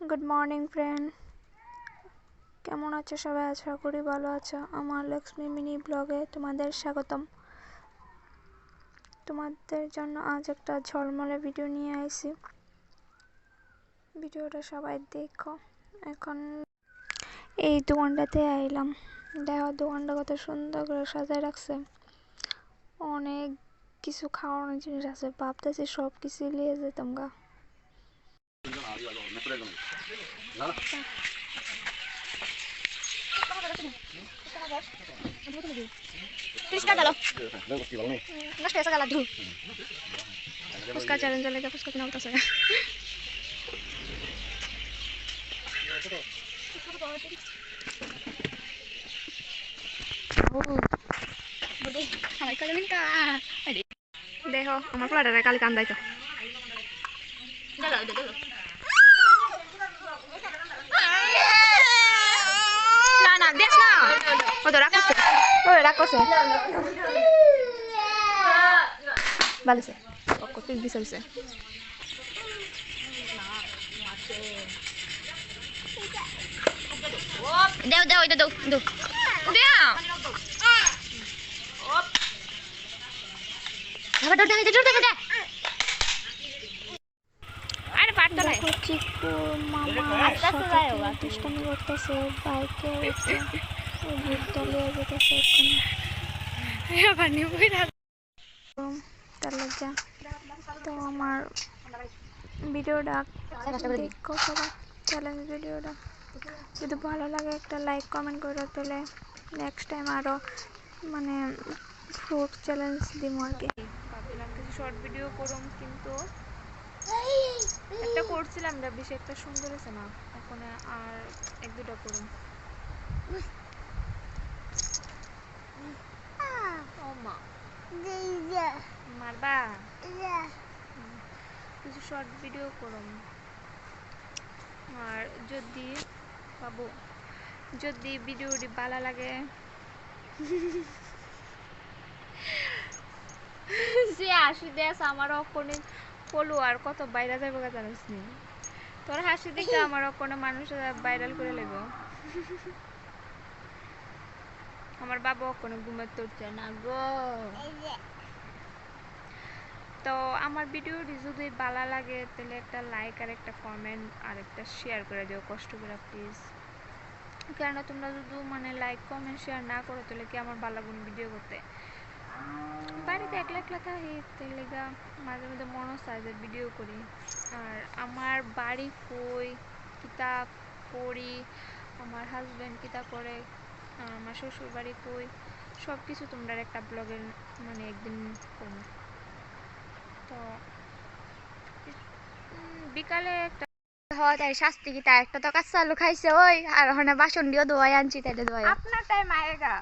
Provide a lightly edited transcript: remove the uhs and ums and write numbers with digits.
Good morning friend, কেমন আছো সবাই? আশা করি ভালো আছো। আমার লক্ষ্মী মিনি ব্লগে তোমাদের স্বাগতম। তোমাদের জন্য আজ একটা ঝলমলে ভিডিও নিয়ে আসি, ভিডিওটা সবাই দেখো। এখন এই দোকানটাতে আইলাম, দেখো দোকানটা কত সুন্দর করে সাজায় রাখছে। অনেক কিছু খাওয়ানোর জিনিস আছে, ভাবতেছি সব কিছু নিয়ে যেতাম গা। ফুচকা চ্যালেঞ্জ লেগে ফুচকা কিনা হতেছে। দেখো আমার পোলাটারে কালি কান্দাই তো। না না দেখ না, ও তো রাগ করছে, ও রাগ করছে। ভালো আছে, কত দিছে হইছে। দেও দেও এটা দাও দাও দেও। আবার দৌড় দে দৌড় দে। আরে পারতো না। চিকু মামা আস্তে যায় ওরা দুষ্টামি করতেছে, বাইকে উঠে ওই ভূতটা লিয়ে যেতেছে এখানে। হ্যাঁ পানি পড়া তাহলে যা। তো আমার ভিডিওটা দেখো সবাই, চ্যালেঞ্জ ভিডিওটা যদি ভালো লাগে একটা লাইক কমেন্ট করে, তাহলে নেক্সট টাইম আরও মানে ফ্রুট চ্যালেঞ্জ দিব আর কি। ভাবছিলাম কিছু শর্ট ভিডিও করুম, কিন্তু একটা করছিলাম না, বেশি একটা সুন্দর হয়েছে না, এখন আর এক দুটা করুম। মারবা কিছু শর্ট ভিডিও করুম। আর যদি বাবু যদি ভিডিওটি ভালো লাগে যে হাসি দেশ আমার অকনে ফলোয়ার কত বাইরে যাবো জানিস নি? তোর হাসি দেখে আমার অকনে মানুষ ভাইরাল করে লেব। আমার বাবা অকনে ঘুমের তুলছে না গো। তো আমার ভিডিওটি যদি ভালো লাগে তাহলে একটা লাইক আর একটা কমেন্ট আর একটা শেয়ার করে দিও কষ্ট করে প্লিজ। কেননা তোমরা যদি মানে লাইক কমেন্ট শেয়ার না করো তাহলে কি আমার ভালো লাগবে ভিডিও করতে? বাড়িতে একলা একলা থাকি, তাহলে মাঝে মাঝে মনে চায় যে ভিডিও করি। আর আমার বাড়ি কই, কিতাব পড়ি, আমার হাজব্যান্ড কিতাব করে, আমার শ্বশুর বাড়ি কই, সব কিছু তোমরা একটা ব্লগের মানে একদিন কমো। তো বিকালে একটা তাই শাস্তি কি, তাই একটা তো কাঁচা আলু খাইছে ওই, আর ওখানে বাসন দিয়েও ধোয়াই আনছি, তাইলে ধোয়াই আপনার টাইম আয়েগা।